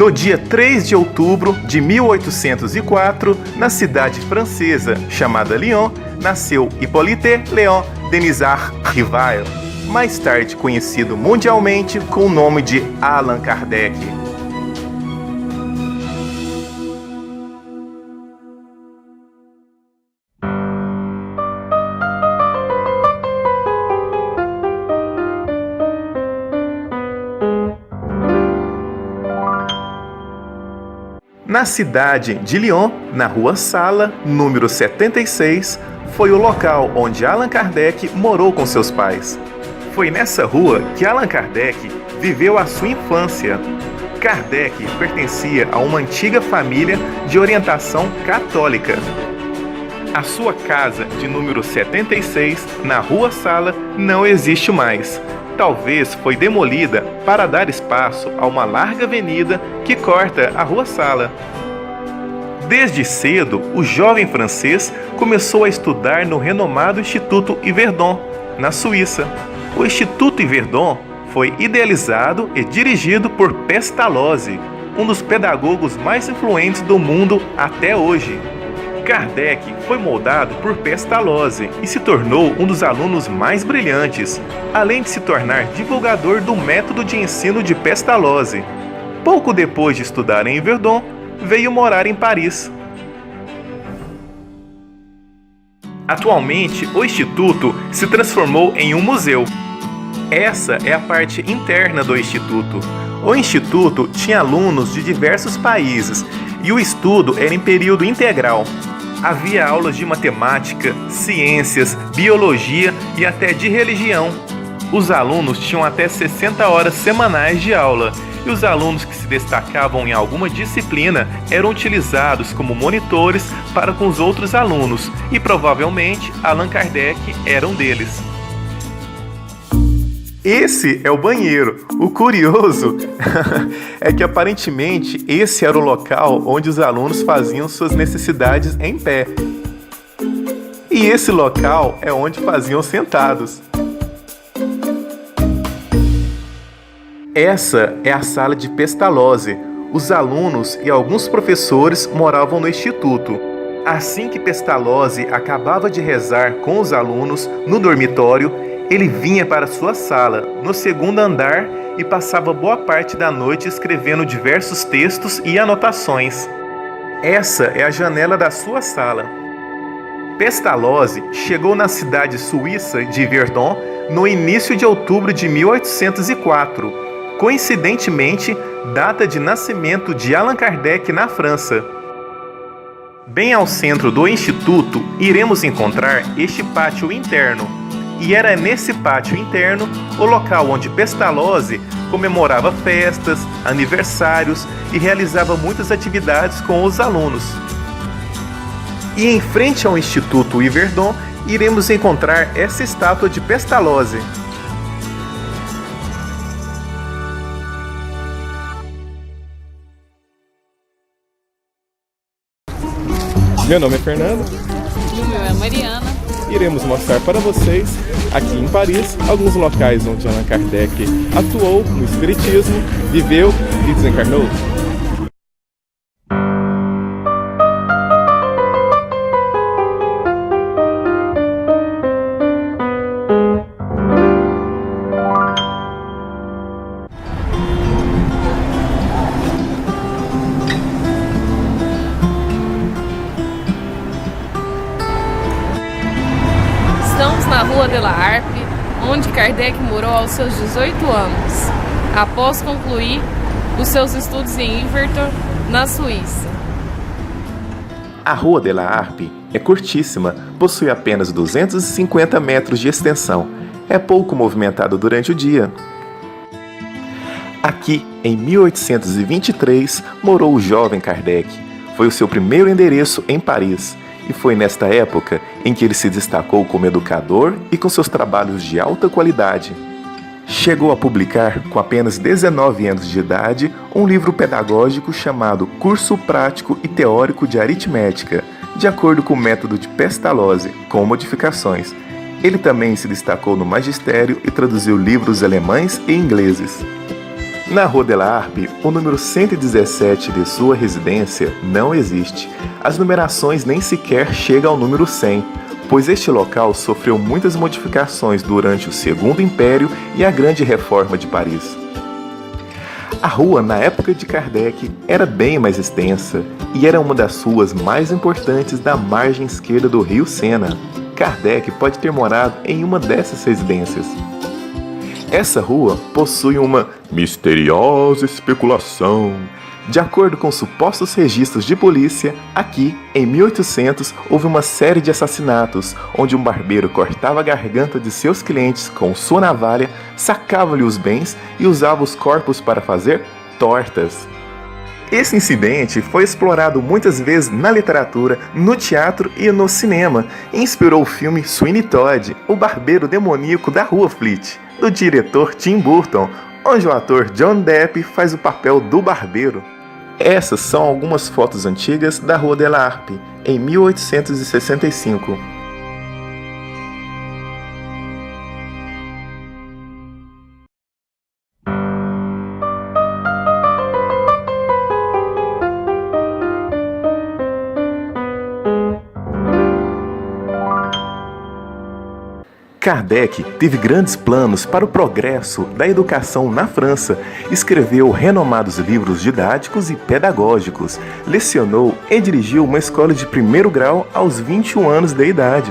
No dia 3 de outubro de 1804, na cidade francesa chamada Lyon, nasceu Hippolyte Léon Denisard Rivail, mais tarde conhecido mundialmente com o nome de Allan Kardec. Na cidade de Lyon, na Rua Sala, número 76, foi o local onde Allan Kardec morou com seus pais. Foi nessa rua que Allan Kardec viveu a sua infância. Kardec pertencia a uma antiga família de orientação católica. A sua casa de número 76, na Rua Sala, não existe mais. Talvez foi demolida para dar espaço a uma larga avenida que corta a Rua Sala. Desde cedo, o jovem francês começou a estudar no renomado Instituto Yverdon, na Suíça. O Instituto Yverdon foi idealizado e dirigido por Pestalozzi, um dos pedagogos mais influentes do mundo até hoje. Kardec foi moldado por Pestalozzi e se tornou um dos alunos mais brilhantes, além de se tornar divulgador do método de ensino de Pestalozzi. Pouco depois de estudar em Yverdon, veio morar em Paris. Atualmente, o Instituto se transformou em um museu. Essa é a parte interna do Instituto. O Instituto tinha alunos de diversos países e o estudo era em período integral. Havia aulas de matemática, ciências, biologia e até de religião. Os alunos tinham até 60 horas semanais de aula e os alunos que se destacavam em alguma disciplina eram utilizados como monitores para com os outros alunos e provavelmente Allan Kardec era um deles. Esse é o banheiro. O curioso é que aparentemente esse era o local onde os alunos faziam suas necessidades em pé. E esse local é onde faziam sentados. Essa é a sala de Pestalozzi. Os alunos e alguns professores moravam no instituto. Assim que Pestalozzi acabava de rezar com os alunos no dormitório, ele vinha para sua sala, no segundo andar, e passava boa parte da noite escrevendo diversos textos e anotações. Essa é a janela da sua sala. Pestalozzi chegou na cidade suíça de Yverdon no início de outubro de 1804, coincidentemente, data de nascimento de Allan Kardec na França. Bem ao centro do instituto, iremos encontrar este pátio interno. E era nesse pátio interno o local onde Pestalozzi comemorava festas, aniversários e realizava muitas atividades com os alunos. E em frente ao Instituto Yverdon, iremos encontrar essa estátua de Pestalozzi. Meu nome é Fernando. E o meu é Mariana. Iremos mostrar para vocês, aqui em Paris, alguns locais onde Allan Kardec atuou no espiritismo, viveu e desencarnou. Estamos na Rua de la Harpe, onde Kardec morou aos seus 18 anos, após concluir os seus estudos em Yverdon, na Suíça. A Rua de la Harpe é curtíssima, possui apenas 250 metros de extensão. É pouco movimentado durante o dia. Aqui, em 1823, morou o jovem Kardec. Foi o seu primeiro endereço em Paris. E foi nesta época em que ele se destacou como educador e com seus trabalhos de alta qualidade. Chegou a publicar, com apenas 19 anos de idade, um livro pedagógico chamado Curso Prático e Teórico de Aritmética, de acordo com o método de Pestalozzi, com modificações. Ele também se destacou no magistério e traduziu livros alemães e ingleses. Na Rua de la Harpe, o número 117 de sua residência não existe. As numerações nem sequer chegam ao número 100, pois este local sofreu muitas modificações durante o Segundo Império e a Grande Reforma de Paris. A rua, na época de Kardec, era bem mais extensa e era uma das ruas mais importantes da margem esquerda do rio Sena. Kardec pode ter morado em uma dessas residências. Essa rua possui uma misteriosa especulação. De acordo com supostos registros de polícia, aqui, em 1800, houve uma série de assassinatos, onde um barbeiro cortava a garganta de seus clientes com sua navalha, sacava-lhe os bens e usava os corpos para fazer tortas. Esse incidente foi explorado muitas vezes na literatura, no teatro e no cinema, e inspirou o filme Sweeney Todd, o barbeiro demoníaco da Rua Fleet, do diretor Tim Burton, onde o ator John Depp faz o papel do barbeiro. Essas são algumas fotos antigas da Rua de la Harpe, em 1865. Kardec teve grandes planos para o progresso da educação na França, escreveu renomados livros didáticos e pedagógicos, lecionou e dirigiu uma escola de primeiro grau aos 21 anos de idade.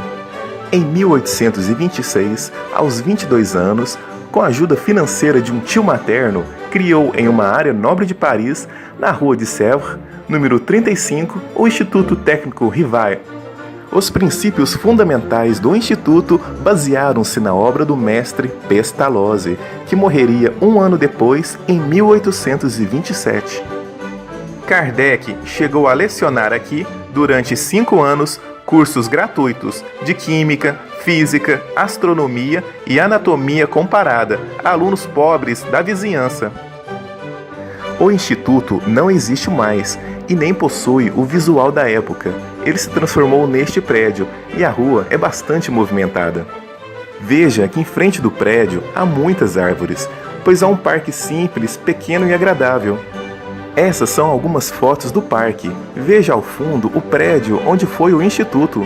Em 1826, aos 22 anos, com a ajuda financeira de um tio materno, criou em uma área nobre de Paris, na Rua de Sèvres, número 35, o Instituto Técnico Rivail. Os princípios fundamentais do Instituto basearam-se na obra do mestre Pestalozzi, que morreria um ano depois, em 1827. Kardec chegou a lecionar aqui, durante 5 anos, cursos gratuitos de Química, Física, Astronomia e Anatomia comparada a alunos pobres da vizinhança. O Instituto não existe mais e nem possui o visual da época. Ele se transformou neste prédio e a rua é bastante movimentada. Veja que em frente do prédio há muitas árvores, pois há um parque simples, pequeno e agradável. Essas são algumas fotos do parque. Veja ao fundo o prédio onde foi o Instituto.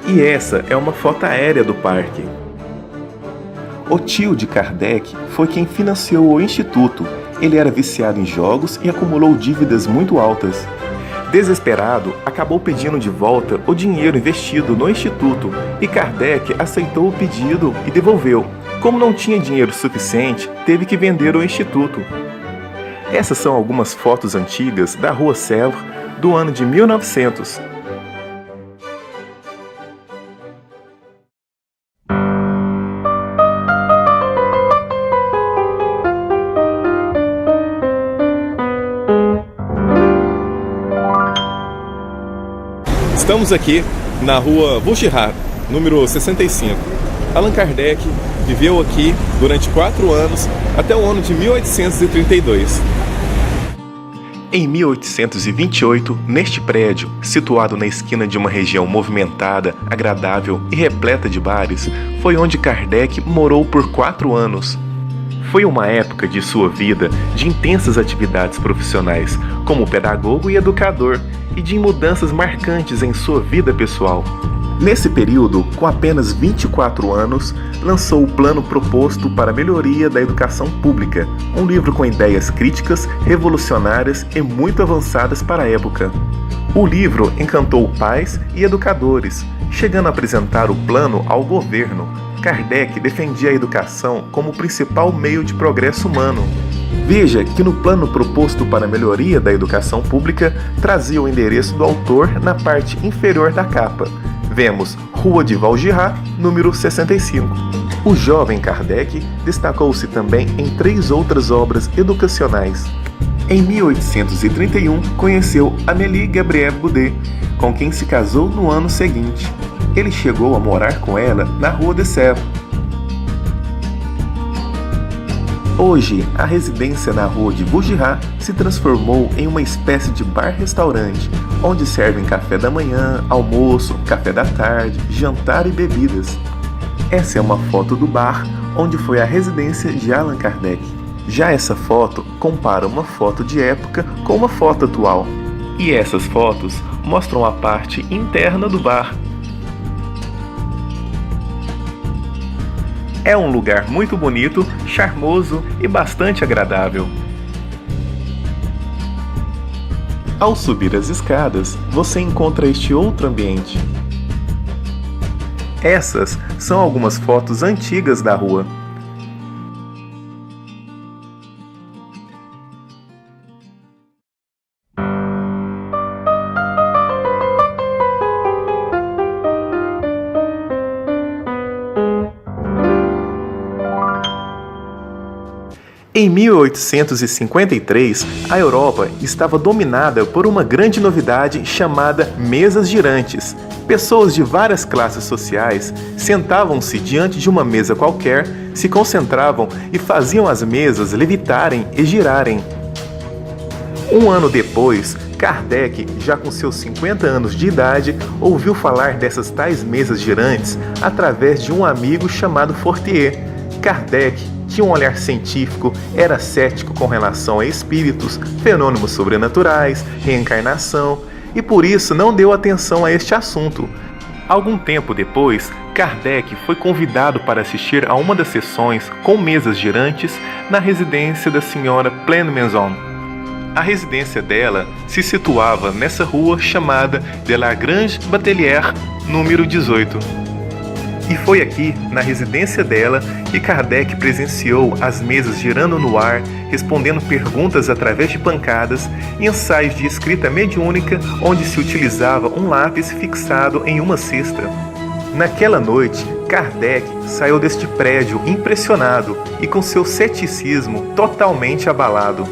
E essa é uma foto aérea do parque. O tio de Kardec foi quem financiou o Instituto. Ele era viciado em jogos e acumulou dívidas muito altas. Desesperado, acabou pedindo de volta o dinheiro investido no Instituto e Kardec aceitou o pedido e devolveu. Como não tinha dinheiro suficiente, teve que vender o Instituto. Essas são algumas fotos antigas da Rua Sèvres do ano de 1900. Estamos aqui na Rua Vaugirard, número 65. Allan Kardec viveu aqui durante 4 anos, até o ano de 1832. Em 1828, neste prédio, situado na esquina de uma região movimentada, agradável e repleta de bares, foi onde Kardec morou por 4 anos. Foi uma época de sua vida de intensas atividades profissionais, como pedagogo e educador, e de mudanças marcantes em sua vida pessoal. Nesse período, com apenas 24 anos, lançou o Plano Proposto para a Melhoria da Educação Pública, um livro com ideias críticas, revolucionárias e muito avançadas para a época. O livro encantou pais e educadores, chegando a apresentar o plano ao governo. Kardec defendia a educação como o principal meio de progresso humano. Veja que no plano proposto para a melhoria da educação pública trazia o endereço do autor na parte inferior da capa. Vemos Rua de Vaugirard, número 65. O jovem Kardec destacou-se também em 3 outras obras educacionais. Em 1831, conheceu Amélie Gabrielle Boudet, com quem se casou no ano seguinte. Ele chegou a morar com ela na Rua de Sèvres. Hoje, a residência na Rua de Vaugirard se transformou em uma espécie de bar-restaurante, onde servem café da manhã, almoço, café da tarde, jantar e bebidas. Essa é uma foto do bar onde foi a residência de Allan Kardec. Já essa foto compara uma foto de época com uma foto atual. E essas fotos mostram a parte interna do bar. É um lugar muito bonito, charmoso e bastante agradável. Ao subir as escadas, você encontra este outro ambiente. Essas são algumas fotos antigas da rua. Em 1853, a Europa estava dominada por uma grande novidade chamada mesas girantes. Pessoas de várias classes sociais sentavam-se diante de uma mesa qualquer, se concentravam e faziam as mesas levitarem e girarem. Um ano depois, Kardec, já com seus 50 anos de idade, ouviu falar dessas tais mesas girantes através de um amigo chamado Fortier. Kardec tinha um olhar científico, era cético com relação a espíritos, fenômenos sobrenaturais, reencarnação, e por isso não deu atenção a este assunto. Algum tempo depois, Kardec foi convidado para assistir a uma das sessões com mesas girantes na residência da senhora Pleine-Maison. A residência dela se situava nessa rua chamada de la Grange Batelière, número 18. E foi aqui, na residência dela, que Kardec presenciou as mesas girando no ar, respondendo perguntas através de pancadas e ensaios de escrita mediúnica onde se utilizava um lápis fixado em uma cesta. Naquela noite, Kardec saiu deste prédio impressionado e com seu ceticismo totalmente abalado.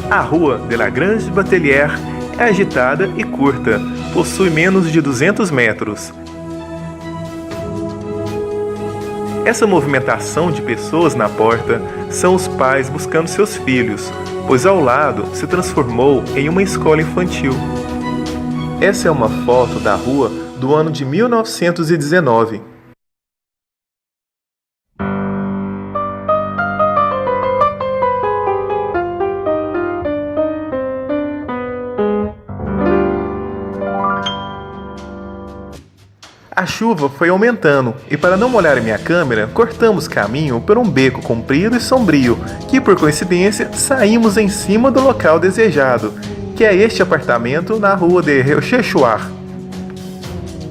A rua de la Grange Batelière é agitada e curta, possui menos de 200 metros. Essa movimentação de pessoas na porta são os pais buscando seus filhos, pois ao lado se transformou em uma escola infantil. Essa é uma foto da rua do ano de 1919. A chuva foi aumentando e, para não molhar a minha câmera, cortamos caminho por um beco comprido e sombrio, que por coincidência saímos em cima do local desejado, que é este apartamento na rua de Rochechouart.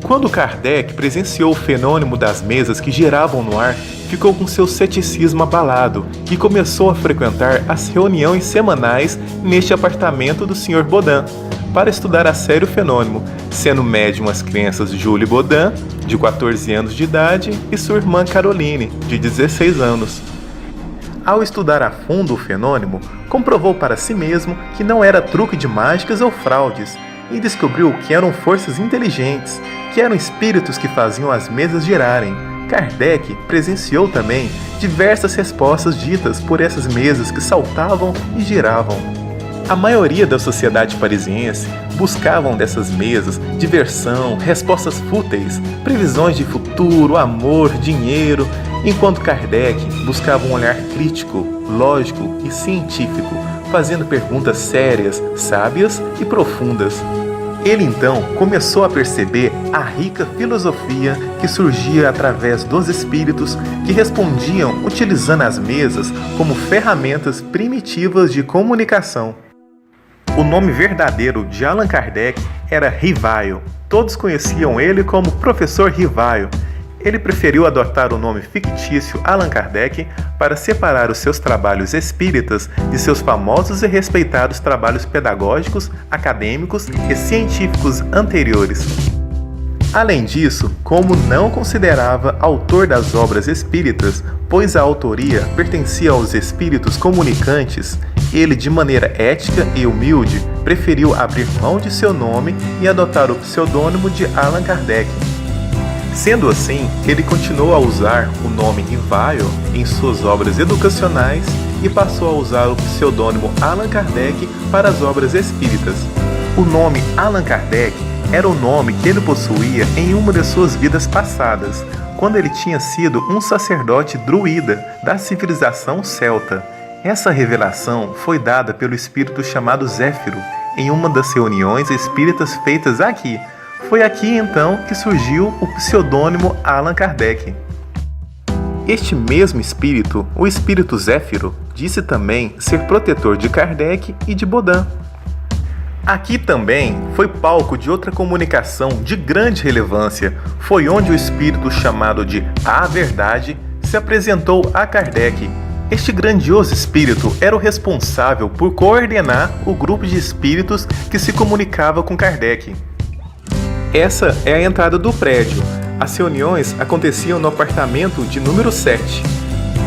Quando Kardec presenciou o fenômeno das mesas que giravam no ar, ficou com seu ceticismo abalado e começou a frequentar as reuniões semanais neste apartamento do Sr. Baudin, para estudar a sério o fenômeno, sendo médium as crianças Julie Baudin, de 14 anos de idade, e sua irmã Caroline, de 16 anos. Ao estudar a fundo o fenômeno, comprovou para si mesmo que não era truque de mágicas ou fraudes, e descobriu que eram forças inteligentes, que eram espíritos que faziam as mesas girarem. Kardec presenciou também diversas respostas ditas por essas mesas que saltavam e giravam. A maioria da sociedade parisiense buscavam dessas mesas diversão, respostas fúteis, previsões de futuro, amor, dinheiro, enquanto Kardec buscava um olhar crítico, lógico e científico, fazendo perguntas sérias, sábias e profundas. Ele então começou a perceber a rica filosofia que surgia através dos espíritos que respondiam utilizando as mesas como ferramentas primitivas de comunicação. O nome verdadeiro de Allan Kardec era Rivaio. Todos conheciam ele como Professor Rivaio. Ele preferiu adotar o nome fictício Allan Kardec para separar os seus trabalhos espíritas de seus famosos e respeitados trabalhos pedagógicos, acadêmicos e científicos anteriores. Além disso, como não considerava autor das obras espíritas, pois a autoria pertencia aos espíritos comunicantes, ele, de maneira ética e humilde, preferiu abrir mão de seu nome e adotar o pseudônimo de Allan Kardec. Sendo assim, ele continuou a usar o nome Rivaio em suas obras educacionais e passou a usar o pseudônimo Allan Kardec para as obras espíritas. O nome Allan Kardec era o nome que ele possuía em uma de suas vidas passadas, quando ele tinha sido um sacerdote druida da civilização celta. Essa revelação foi dada pelo espírito chamado Zéfiro em uma das reuniões espíritas feitas aqui. Foi aqui então que surgiu o pseudônimo Allan Kardec. Este mesmo espírito, o espírito Zéfiro, disse também ser protetor de Kardec e de Baudin. Aqui também foi palco de outra comunicação de grande relevância. Foi onde o espírito chamado de A Verdade se apresentou a Kardec. Este grandioso espírito era o responsável por coordenar o grupo de espíritos que se comunicava com Kardec. Essa é a entrada do prédio. As reuniões aconteciam no apartamento de número 7.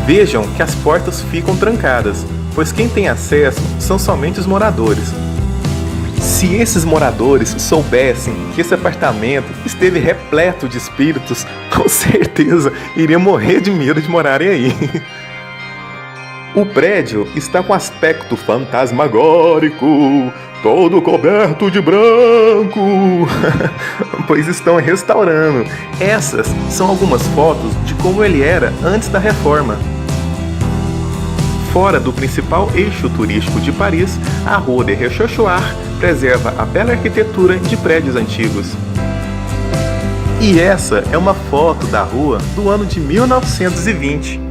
Vejam que as portas ficam trancadas, pois quem tem acesso são somente os moradores. Se esses moradores soubessem que esse apartamento esteve repleto de espíritos, com certeza iriam morrer de medo de morarem aí. O prédio está com aspecto fantasmagórico, todo coberto de branco, pois estão restaurando. Essas são algumas fotos de como ele era antes da reforma. Fora do principal eixo turístico de Paris, a Rua de Rochechouart preserva a bela arquitetura de prédios antigos. E essa é uma foto da rua do ano de 1920.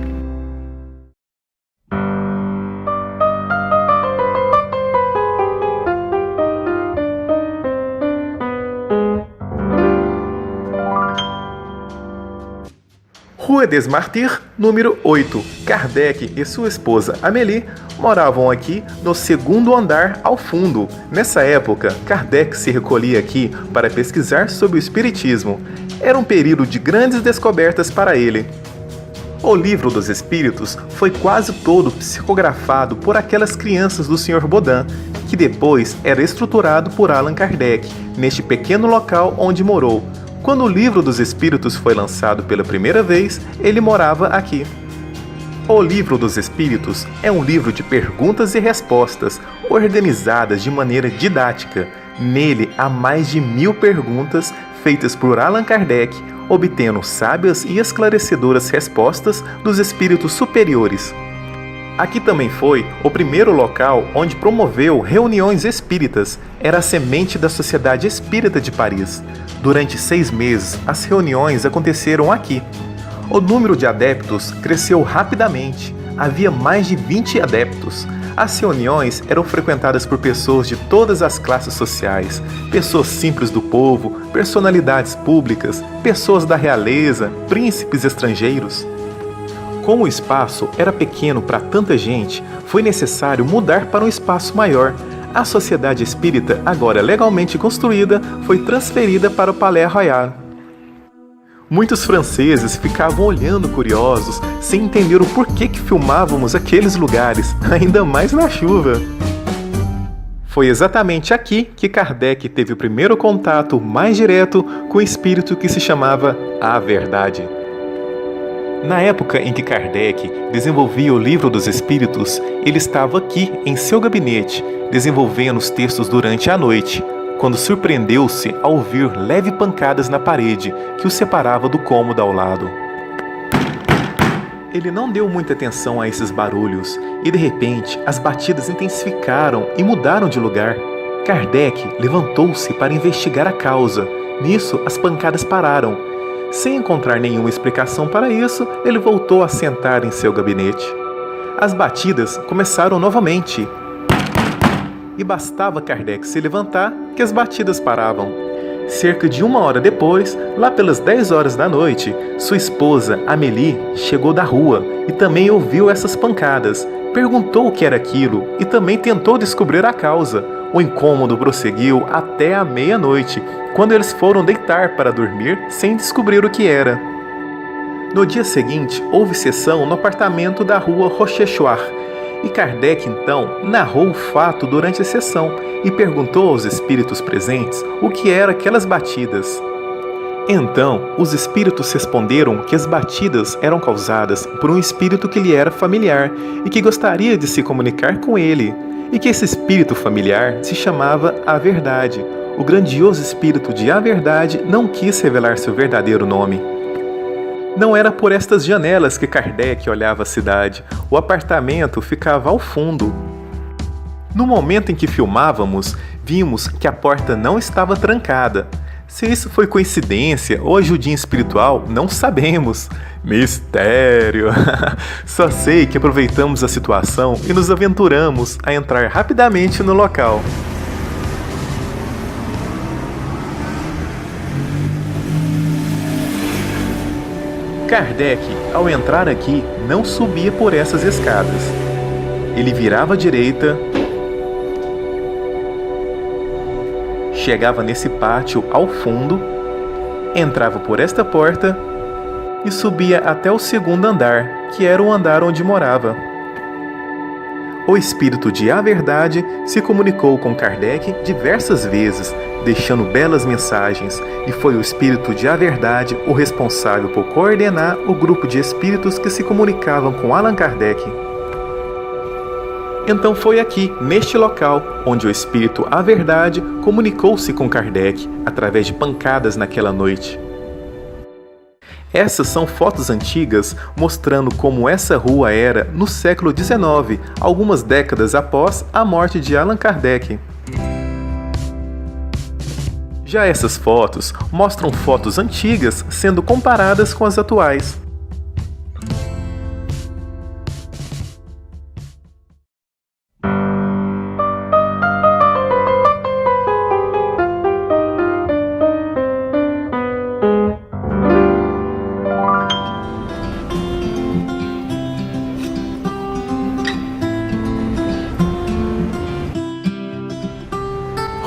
Rua des Martyrs, número 8. Kardec e sua esposa Amélie moravam aqui no segundo andar ao fundo. Nessa época, Kardec se recolhia aqui para pesquisar sobre o espiritismo. Era um período de grandes descobertas para ele. O Livro dos Espíritos foi quase todo psicografado por aquelas crianças do Sr. Baudin, que depois era estruturado por Allan Kardec, neste pequeno local onde morou. Quando o Livro dos Espíritos foi lançado pela primeira vez, ele morava aqui. O Livro dos Espíritos é um livro de perguntas e respostas, organizadas de maneira didática. Nele há mais de 1000 perguntas feitas por Allan Kardec, obtendo sábias e esclarecedoras respostas dos espíritos superiores. Aqui também foi o primeiro local onde promoveu reuniões espíritas. Era a semente da Sociedade Espírita de Paris. Durante 6 meses, as reuniões aconteceram aqui. O número de adeptos cresceu rapidamente. Havia mais de 20 adeptos. As reuniões eram frequentadas por pessoas de todas as classes sociais, pessoas simples do povo, personalidades públicas, pessoas da realeza, príncipes estrangeiros. Como o espaço era pequeno para tanta gente, foi necessário mudar para um espaço maior. A Sociedade Espírita, agora legalmente construída, foi transferida para o Palais Royal. Muitos franceses ficavam olhando curiosos, sem entender o porquê que filmávamos aqueles lugares, ainda mais na chuva. Foi exatamente aqui que Kardec teve o primeiro contato mais direto com o espírito que se chamava A Verdade. Na época em que Kardec desenvolvia o Livro dos Espíritos, ele estava aqui em seu gabinete, desenvolvendo os textos durante a noite, quando surpreendeu-se ao ouvir leves pancadas na parede que o separava do cômodo ao lado. Ele não deu muita atenção a esses barulhos e, de repente, as batidas intensificaram e mudaram de lugar. Kardec levantou-se para investigar a causa. Nisso, as pancadas pararam. Sem encontrar nenhuma explicação para isso, ele voltou a sentar em seu gabinete. As batidas começaram novamente. E bastava Kardec se levantar que as batidas paravam. Cerca de 1 hora depois, lá pelas 10 horas da noite, sua esposa, Amélie, chegou da rua e também ouviu essas pancadas. Perguntou o que era aquilo e também tentou descobrir a causa. O incômodo prosseguiu até a meia-noite, quando eles foram deitar para dormir sem descobrir o que era. No dia seguinte, houve sessão no apartamento da Rua Rochechouart, e Kardec então narrou o fato durante a sessão e perguntou aos espíritos presentes o que eram aquelas batidas. Então, os espíritos responderam que as batidas eram causadas por um espírito que lhe era familiar e que gostaria de se comunicar com ele, e que esse espírito familiar se chamava A Verdade. O grandioso espírito de A Verdade não quis revelar seu verdadeiro nome. Não era por estas janelas que Kardec olhava a cidade. O apartamento ficava ao fundo. No momento em que filmávamos, vimos que a porta não estava trancada. Se isso foi coincidência ou ajudinha espiritual, não sabemos. Mistério! Só sei que aproveitamos a situação e nos aventuramos a entrar rapidamente no local. Kardec, ao entrar aqui, não subia por essas escadas. Ele virava à direita, chegava nesse pátio ao fundo, entrava por esta porta e subia até o segundo andar, que era o andar onde morava. O espírito de A Verdade se comunicou com Kardec diversas vezes, deixando belas mensagens, e foi o espírito de A Verdade o responsável por coordenar o grupo de espíritos que se comunicavam com Allan Kardec. Então foi aqui, neste local, onde o espírito A Verdade comunicou-se com Kardec, através de pancadas naquela noite. Essas são fotos antigas mostrando como essa rua era no século XIX, algumas décadas após a morte de Allan Kardec. Já essas fotos mostram fotos antigas sendo comparadas com as atuais.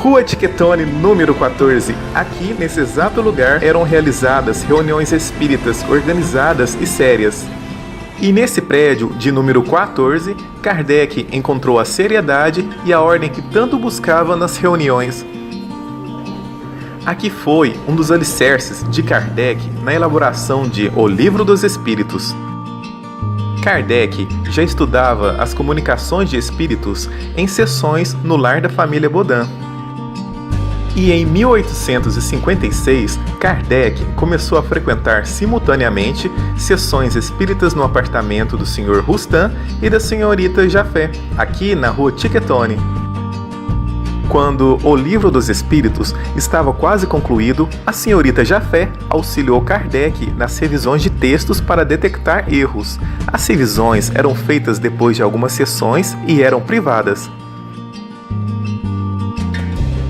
Rua Tiquetone, número 14. Aqui, nesse exato lugar, eram realizadas reuniões espíritas organizadas e sérias. E nesse prédio, de número 14, Kardec encontrou a seriedade e a ordem que tanto buscava nas reuniões. Aqui foi um dos alicerces de Kardec na elaboração de O Livro dos Espíritos. Kardec já estudava as comunicações de espíritos em sessões no lar da família Bodin. E em 1856, Kardec começou a frequentar simultaneamente sessões espíritas no apartamento do Sr. Rustan e da Senhorita Jafé, aqui na Rua Tiquetone. Quando O Livro dos Espíritos estava quase concluído, a Senhorita Jafé auxiliou Kardec nas revisões de textos para detectar erros. As revisões eram feitas depois de algumas sessões e eram privadas.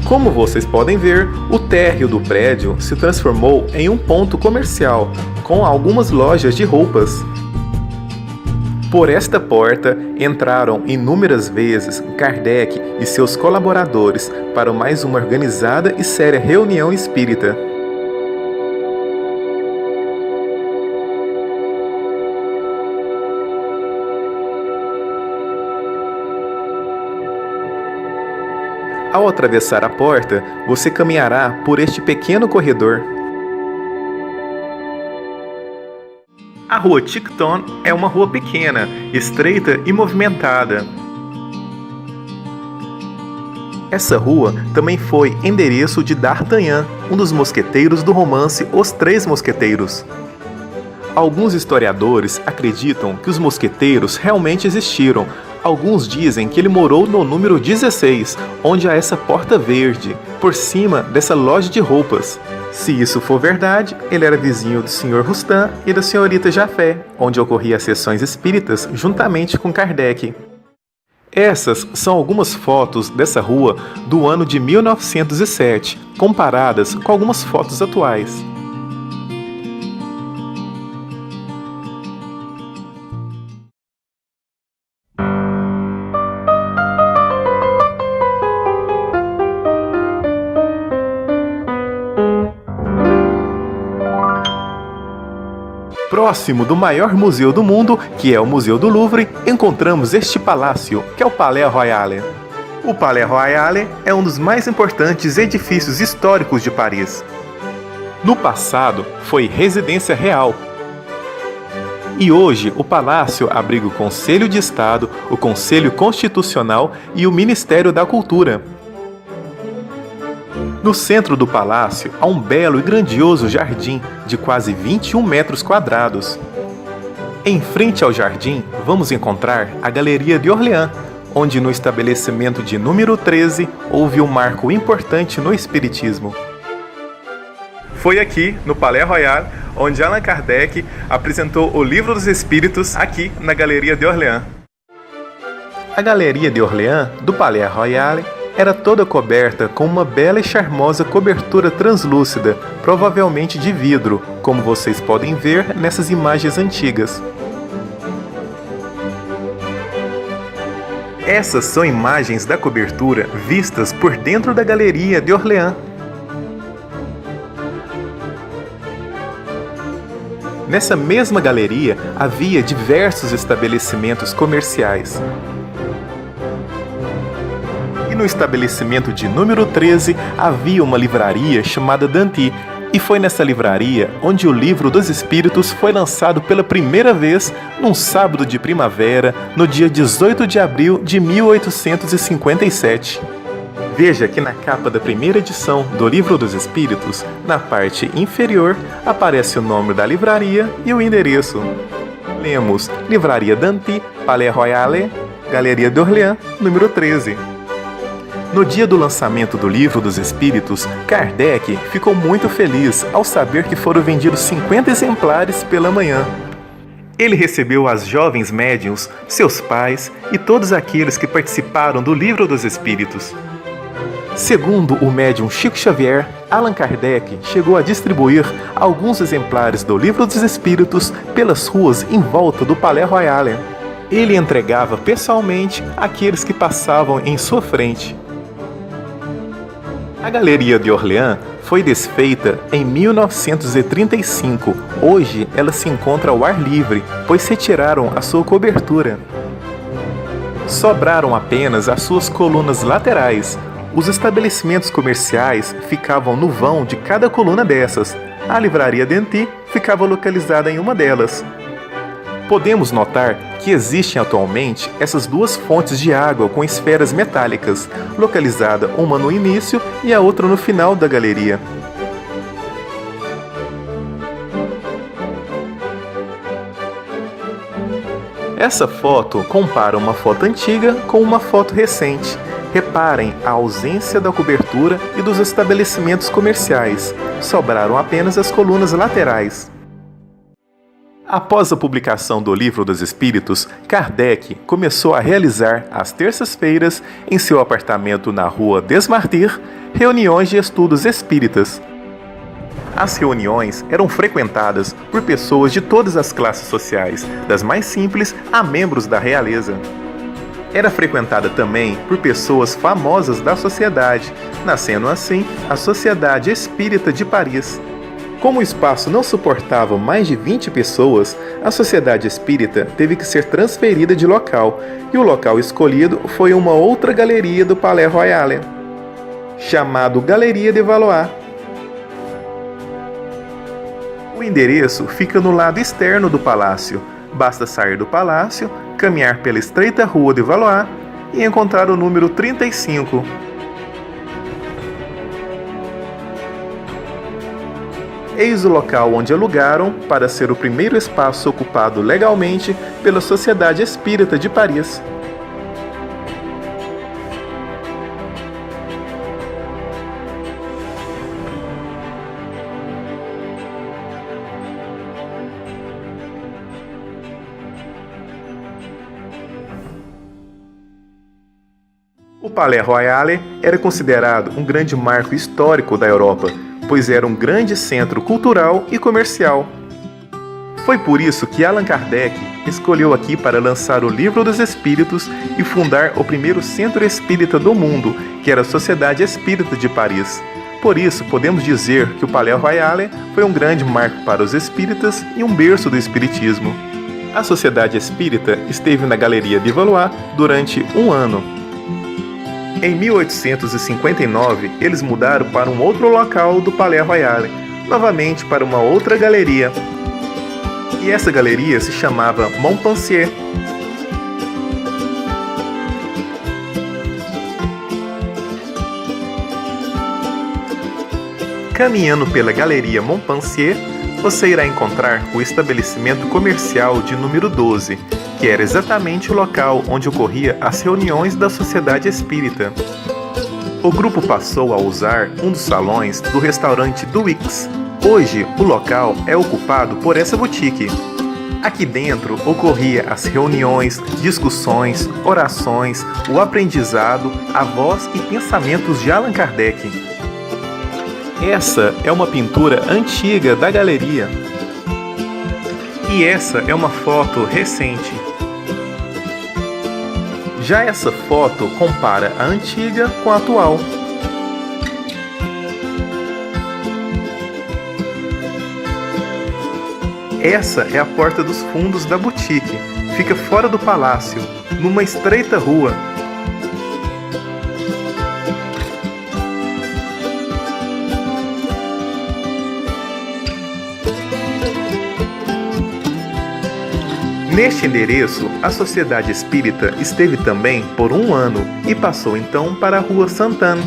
Como vocês podem ver, o térreo do prédio se transformou em um ponto comercial, com algumas lojas de roupas. Por esta porta entraram inúmeras vezes Kardec e seus colaboradores para mais uma organizada e séria reunião espírita. Ao atravessar a porta, você caminhará por este pequeno corredor. A Rua Tiquetone é uma rua pequena, estreita e movimentada. Essa rua também foi endereço de D'Artagnan, um dos mosqueteiros do romance Os Três Mosqueteiros. Alguns historiadores acreditam que os mosqueteiros realmente existiram. Alguns dizem que ele morou no número 16, onde há essa porta verde, por cima dessa loja de roupas. Se isso for verdade, ele era vizinho do Sr. Rustan e da Senhorita Jafé, onde ocorriam as sessões espíritas juntamente com Kardec. Essas são algumas fotos dessa rua do ano de 1907, comparadas com algumas fotos atuais. Próximo do maior museu do mundo, que é o Museu do Louvre, encontramos este palácio, que é o Palais Royal. O Palais Royal é um dos mais importantes edifícios históricos de Paris. No passado, foi residência real. E hoje, o palácio abriga o Conselho de Estado, o Conselho Constitucional e o Ministério da Cultura. No centro do palácio há um belo e grandioso jardim de quase 21 metros quadrados. Em frente ao jardim, vamos encontrar a Galeria de Orleans, onde no estabelecimento de número 13 houve um marco importante no espiritismo. Foi aqui, no Palais Royal, onde Allan Kardec apresentou o Livro dos Espíritos aqui na Galeria de Orleans. A Galeria de Orleans, do Palais Royal, era toda coberta com uma bela e charmosa cobertura translúcida, provavelmente de vidro, como vocês podem ver nessas imagens antigas. Essas são imagens da cobertura vistas por dentro da Galeria de Orleans. Nessa mesma galeria havia diversos estabelecimentos comerciais. E no estabelecimento de número 13 havia uma livraria chamada Danty, e foi nessa livraria onde o Livro dos Espíritos foi lançado pela primeira vez num sábado de primavera, no dia 18 de abril de 1857. Veja que na capa da primeira edição do Livro dos Espíritos, na parte inferior, aparece o nome da livraria e o endereço. Lemos Livraria Danty, Palais Royal, Galeria de Orleans, número 13. No dia do lançamento do Livro dos Espíritos, Kardec ficou muito feliz ao saber que foram vendidos 50 exemplares pela manhã. Ele recebeu as jovens médiuns, seus pais e todos aqueles que participaram do Livro dos Espíritos. Segundo o médium Chico Xavier, Allan Kardec chegou a distribuir alguns exemplares do Livro dos Espíritos pelas ruas em volta do Palais Royal. Ele entregava pessoalmente àqueles que passavam em sua frente. A Galeria de Orleans foi desfeita em 1935. Hoje ela se encontra ao ar livre, pois retiraram a sua cobertura. Sobraram apenas as suas colunas laterais. Os estabelecimentos comerciais ficavam no vão de cada coluna dessas. A livraria Danty ficava localizada em uma delas. Podemos notar que existem atualmente essas duas fontes de água com esferas metálicas, localizada uma no início e a outra no final da galeria. Essa foto compara uma foto antiga com uma foto recente. Reparem a ausência da cobertura e dos estabelecimentos comerciais. Sobraram apenas as colunas laterais. Após a publicação do Livro dos Espíritos, Kardec começou a realizar, às terças-feiras, em seu apartamento na rua des Martyrs, reuniões de estudos espíritas. As reuniões eram frequentadas por pessoas de todas as classes sociais, das mais simples a membros da realeza. Era frequentada também por pessoas famosas da sociedade, nascendo assim a Sociedade Espírita de Paris. Como o espaço não suportava mais de 20 pessoas, a Sociedade Espírita teve que ser transferida de local, e o local escolhido foi uma outra galeria do Palais Royal, chamado Galeria de Valois. O endereço fica no lado externo do palácio. Basta sair do palácio, caminhar pela estreita rua de Valois e encontrar o número 35. Eis o local onde alugaram para ser o primeiro espaço ocupado legalmente pela Sociedade Espírita de Paris. O Palais Royal era considerado um grande marco histórico da Europa, pois era um grande centro cultural e comercial. Foi por isso que Allan Kardec escolheu aqui para lançar o Livro dos Espíritos e fundar o primeiro centro espírita do mundo, que era a Sociedade Espírita de Paris. Por isso, podemos dizer que o Palais Royal foi um grande marco para os espíritas e um berço do espiritismo. A Sociedade Espírita esteve na Galeria de Valois durante um ano. Em 1859, eles mudaram para um outro local do Palais Royal, novamente para uma outra galeria. E essa galeria se chamava Montpensier. Caminhando pela Galeria Montpensier, você irá encontrar o estabelecimento comercial de número 12, que era exatamente o local onde ocorria as reuniões da Sociedade Espírita. O grupo passou a usar um dos salões do restaurante Duix. Hoje, o local é ocupado por essa boutique. Aqui dentro ocorria as reuniões, discussões, orações, o aprendizado, a voz e pensamentos de Allan Kardec. Essa é uma pintura antiga da galeria. E essa é uma foto recente. Já essa foto compara a antiga com a atual. Essa é a porta dos fundos da boutique. Fica fora do palácio, numa estreita rua. Neste endereço, a Sociedade Espírita esteve também por 1 ano e passou então para a Rua Sainte-Anne.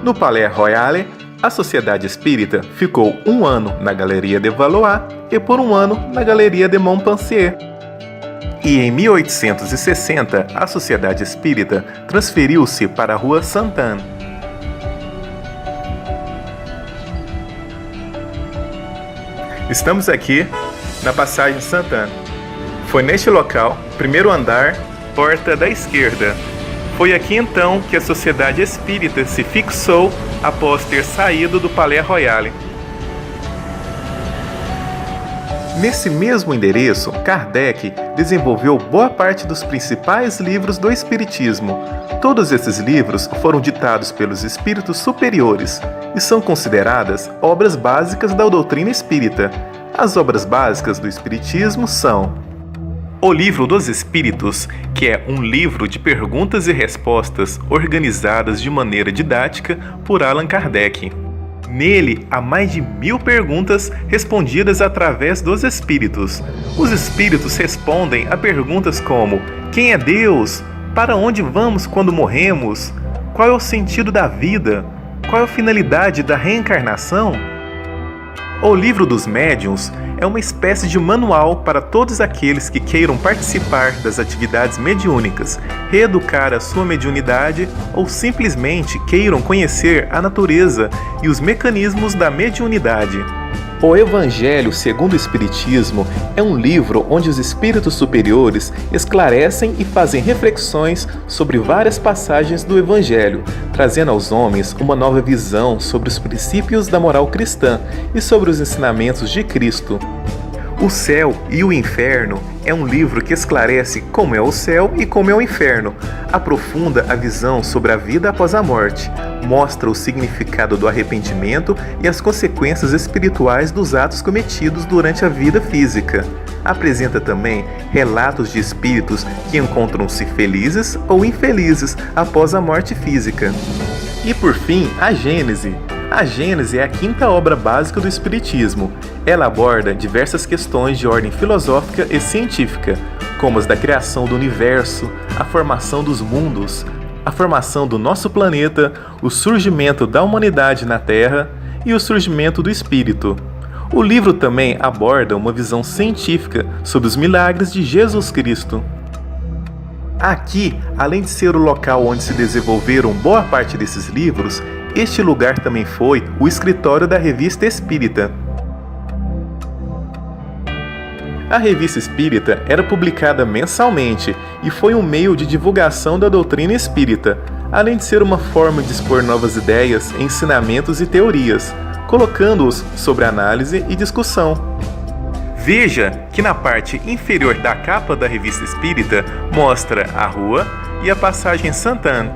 No Palais Royal, a Sociedade Espírita ficou 1 ano na Galeria de Valois e por 1 ano na Galeria de Montpensier. E em 1860, a Sociedade Espírita transferiu-se para a Rua Sainte-Anne. Estamos aqui na Passagem Sainte-Anne. Foi neste local, primeiro andar, porta da esquerda. Foi aqui então que a Sociedade Espírita se fixou após ter saído do Palais Royal. Nesse mesmo endereço, Kardec desenvolveu boa parte dos principais livros do Espiritismo. Todos esses livros foram ditados pelos espíritos superiores e são consideradas obras básicas da doutrina espírita. As obras básicas do Espiritismo são: O Livro dos Espíritos, que é um livro de perguntas e respostas organizadas de maneira didática por Allan Kardec. Nele, há mais de 1000 perguntas respondidas através dos espíritos. Os espíritos respondem a perguntas como: quem é Deus? Para onde vamos quando morremos? Qual é o sentido da vida? Qual é a finalidade da reencarnação? O Livro dos Médiuns é uma espécie de manual para todos aqueles que queiram participar das atividades mediúnicas, reeducar a sua mediunidade ou simplesmente queiram conhecer a natureza e os mecanismos da mediunidade. O Evangelho segundo o Espiritismo é um livro onde os espíritos superiores esclarecem e fazem reflexões sobre várias passagens do Evangelho, trazendo aos homens uma nova visão sobre os princípios da moral cristã e sobre os ensinamentos de Cristo. O Céu e o Inferno é um livro que esclarece como é o céu e como é o inferno, aprofunda a visão sobre a vida após a morte, mostra o significado do arrependimento e as consequências espirituais dos atos cometidos durante a vida física. Apresenta também relatos de espíritos que encontram-se felizes ou infelizes após a morte física. E por fim, a Gênese. A Gênese é a 5ª obra básica do Espiritismo. Ela aborda diversas questões de ordem filosófica e científica, como as da criação do universo, a formação dos mundos, a formação do nosso planeta, o surgimento da humanidade na Terra e o surgimento do Espírito. O livro também aborda uma visão científica sobre os milagres de Jesus Cristo. Aqui, além de ser o local onde se desenvolveram boa parte desses livros, este lugar também foi o escritório da Revista Espírita. A Revista Espírita era publicada mensalmente e foi um meio de divulgação da doutrina espírita, além de ser uma forma de expor novas ideias, ensinamentos e teorias, colocando-os sobre análise e discussão. Veja que na parte inferior da capa da Revista Espírita mostra a rua e a Passagem Sainte-Anne.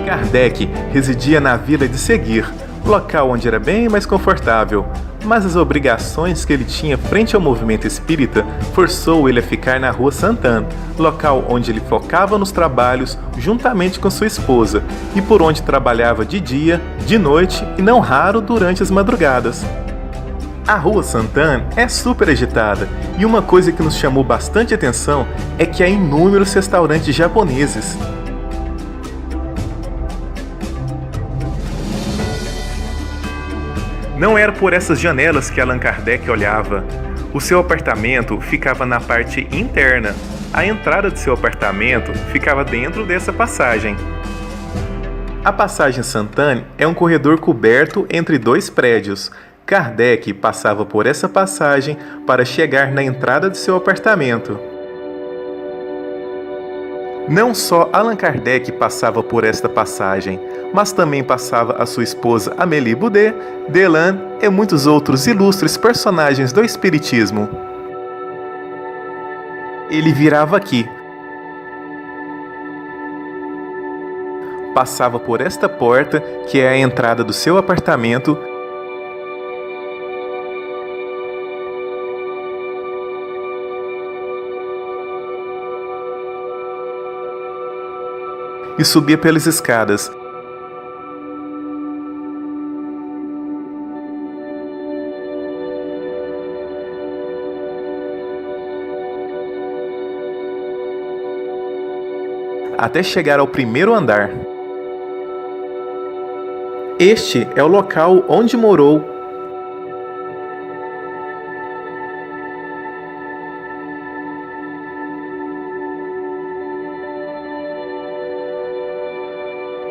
Kardec residia na vila de Seguir, local onde era bem mais confortável. mas as obrigações que ele tinha frente ao movimento espírita forçou ele a ficar na Rua Santana, local onde ele focava nos trabalhos juntamente com sua esposa e por onde trabalhava de dia, de noite e não raro durante as madrugadas. A Rua Santana é super agitada e uma coisa que nos chamou bastante atenção é que há inúmeros restaurantes japoneses. Não era por essas janelas que Allan Kardec olhava. O seu apartamento ficava na parte interna. A entrada de seu apartamento ficava dentro dessa passagem. A passagem Santana é um corredor coberto entre dois prédios. Kardec passava por essa passagem para chegar na entrada de seu apartamento. Não só Allan Kardec passava por esta passagem, mas também passava a sua esposa Amélie Boudet, Delane e muitos outros ilustres personagens do Espiritismo. Ele virava aqui. Passava por esta porta, que é a entrada do seu apartamento, e subia pelas escadas. Até chegar ao primeiro andar. Este é o local onde morou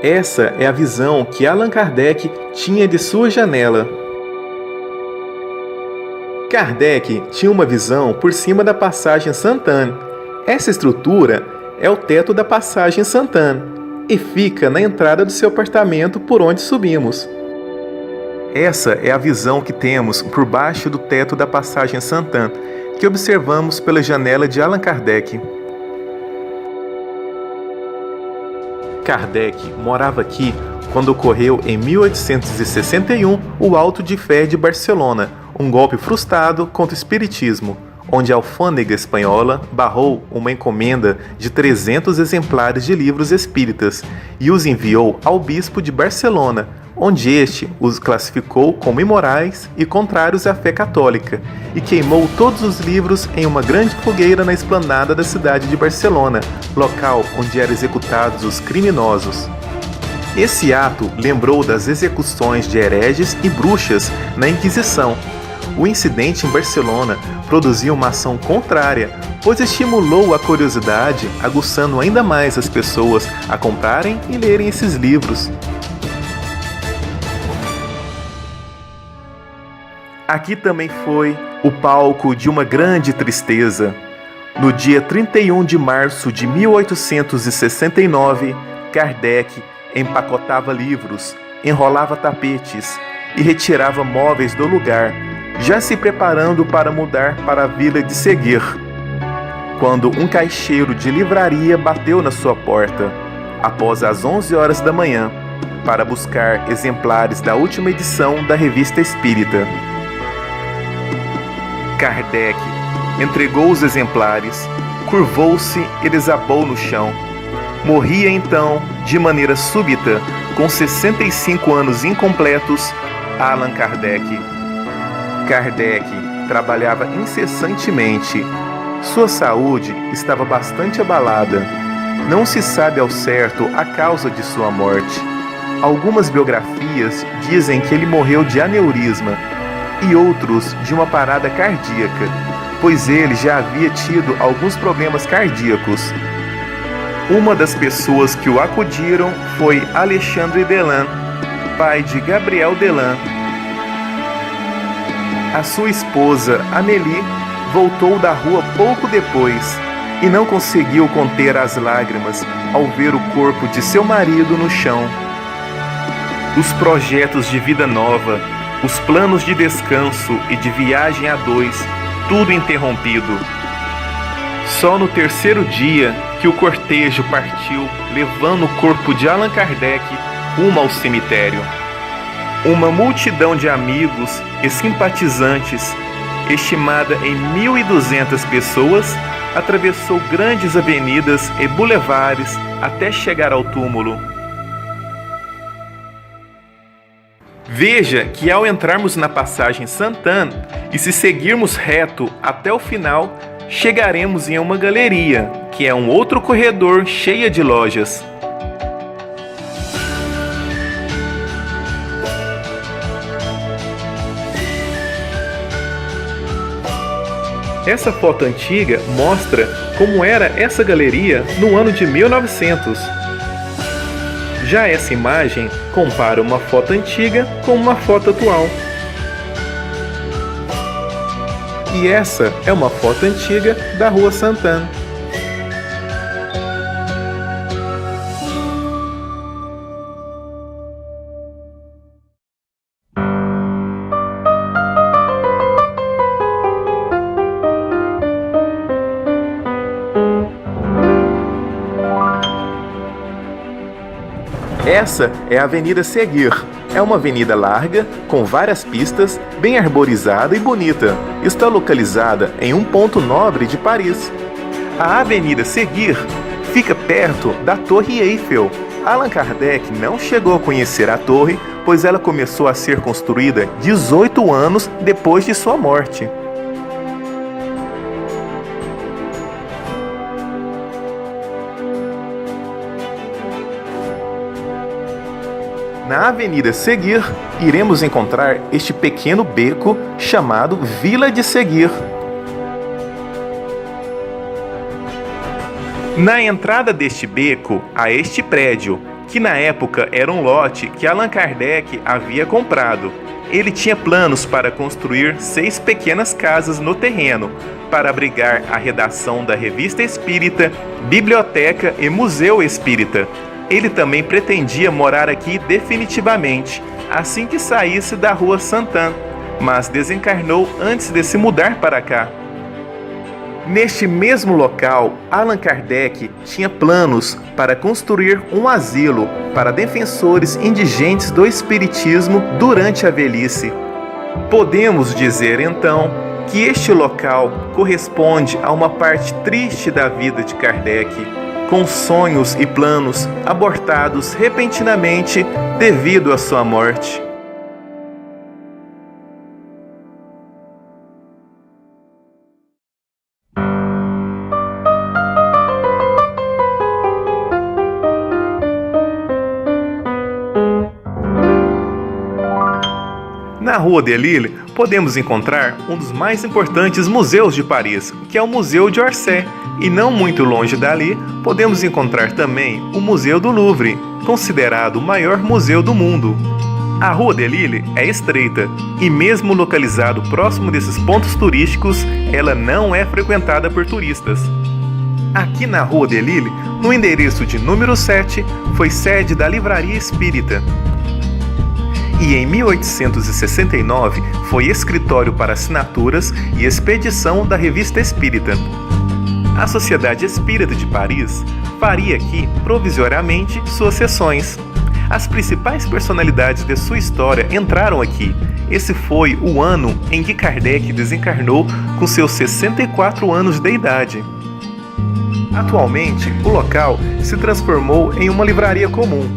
Essa é a visão que Allan Kardec tinha de sua janela. Kardec tinha uma visão por cima da passagem Santana. Essa estrutura é o teto da passagem Santana e fica na entrada do seu apartamento por onde subimos. Essa é a visão que temos por baixo do teto da passagem Santana, que observamos pela janela de Allan Kardec. Kardec morava aqui quando ocorreu em 1861 o Auto de Fé de Barcelona, um golpe frustrado contra o espiritismo, onde a alfândega espanhola barrou uma encomenda de 300 exemplares de livros espíritas e os enviou ao bispo de Barcelona, onde este os classificou como imorais e contrários à fé católica, e queimou todos os livros em uma grande fogueira na esplanada da cidade de Barcelona, local onde eram executados os criminosos. Esse ato lembrou das execuções de hereges e bruxas na Inquisição. O incidente em Barcelona produziu uma ação contrária, pois estimulou a curiosidade, aguçando ainda mais as pessoas a comprarem e lerem esses livros. Aqui também foi o palco de uma grande tristeza. No dia 31 de março de 1869, Kardec empacotava livros, enrolava tapetes e retirava móveis do lugar, já se preparando para mudar para a vila de Seguir, quando um caixeiro de livraria bateu na sua porta, após as 11 horas da manhã, para buscar exemplares da última edição da Revista Espírita. Kardec entregou os exemplares, curvou-se e desabou no chão. Morria então, de maneira súbita, com 65 anos incompletos, Allan Kardec. Kardec trabalhava incessantemente. Sua saúde estava bastante abalada. Não se sabe ao certo a causa de sua morte. Algumas biografias dizem que ele morreu de aneurisma e outros de uma parada cardíaca, pois ele já havia tido alguns problemas cardíacos. Uma das pessoas que o acudiram foi Alexandre Delane, pai de Gabriel Delane. A sua esposa, Amélie, voltou da rua pouco depois e não conseguiu conter as lágrimas ao ver o corpo de seu marido no chão. Os projetos de vida nova, os planos de descanso e de viagem a dois, tudo interrompido. Só no terceiro dia que o cortejo partiu, levando o corpo de Allan Kardec rumo ao cemitério. Uma multidão de amigos e simpatizantes, estimada em 1.200 pessoas, atravessou grandes avenidas e bulevares até chegar ao túmulo. Veja que ao entrarmos na passagem Saint-Anne e se seguirmos reto até o final, chegaremos em uma galeria, que é um outro corredor cheio de lojas. Essa foto antiga mostra como era essa galeria no ano de 1900. Já essa imagem compara uma foto antiga com uma foto atual. E essa é uma foto antiga da Rua Saint-Anne. Essa é a Avenida Seguir. É uma avenida larga, com várias pistas, bem arborizada e bonita. Está localizada em um ponto nobre de Paris. A Avenida Seguir fica perto da Torre Eiffel. Allan Kardec não chegou a conhecer a torre, pois ela começou a ser construída 18 anos depois de sua morte. Na Avenida Seguir, iremos encontrar este pequeno beco chamado Vila de Seguir. Na entrada deste beco, há este prédio, que na época era um lote que Allan Kardec havia comprado. Ele tinha planos para construir 6 pequenas casas no terreno, para abrigar a redação da Revista Espírita, biblioteca e museu espírita. Ele também pretendia morar aqui definitivamente, assim que saísse da Rua Saint-Anne, mas desencarnou antes de se mudar para cá. Neste mesmo local, Allan Kardec tinha planos para construir um asilo para defensores indigentes do espiritismo durante a velhice. Podemos dizer, então, que este local corresponde a uma parte triste da vida de Kardec, com sonhos e planos abortados repentinamente devido à sua morte. Na Rua de Lille, podemos encontrar um dos mais importantes museus de Paris, que é o Museu de Orsay, e não muito longe dali, podemos encontrar também o Museu do Louvre, considerado o maior museu do mundo. A Rua de Lille é estreita, e mesmo localizado próximo desses pontos turísticos, ela não é frequentada por turistas. Aqui na Rua de Lille, no endereço de número 7, foi sede da Livraria Espírita. E em 1869 foi escritório para assinaturas e expedição da Revista Espírita. A Sociedade Espírita de Paris faria aqui provisoriamente suas sessões. As principais personalidades de sua história entraram aqui. Esse foi o ano em que Kardec desencarnou com seus 64 anos de idade. Atualmente, o local se transformou em uma livraria comum.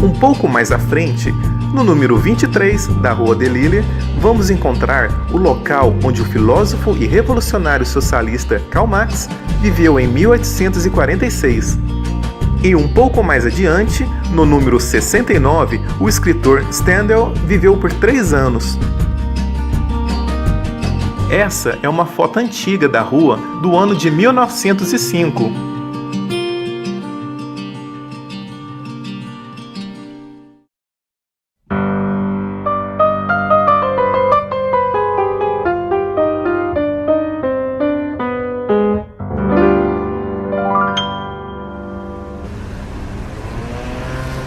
Um pouco mais à frente, no número 23 da Rua de Lille, vamos encontrar o local onde o filósofo e revolucionário socialista Karl Marx viveu em 1846. E um pouco mais adiante, no número 69, o escritor Stendhal viveu por 3 anos. Essa é uma foto antiga da rua do ano de 1905.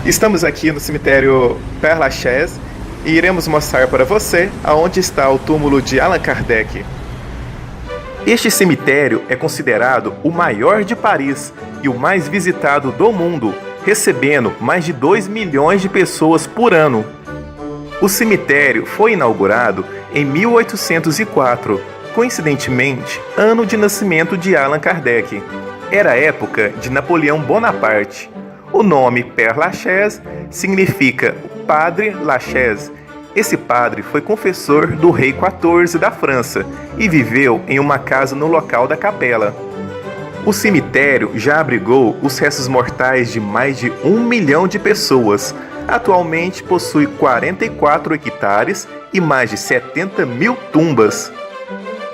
Estamos aqui no cemitério Père Lachaise e iremos mostrar para você aonde está o túmulo de Allan Kardec. Este cemitério é considerado o maior de Paris e o mais visitado do mundo, recebendo mais de 2 milhões de pessoas por ano. O cemitério foi inaugurado em 1804, coincidentemente, ano de nascimento de Allan Kardec. Era a época de Napoleão Bonaparte. O nome Père Lachaise significa Padre Lachaise. Esse padre foi confessor do rei XIV da França e viveu em uma casa no local da capela. O cemitério já abrigou os restos mortais de mais de 1 milhão de pessoas. Atualmente possui 44 hectares e mais de 70 mil tumbas.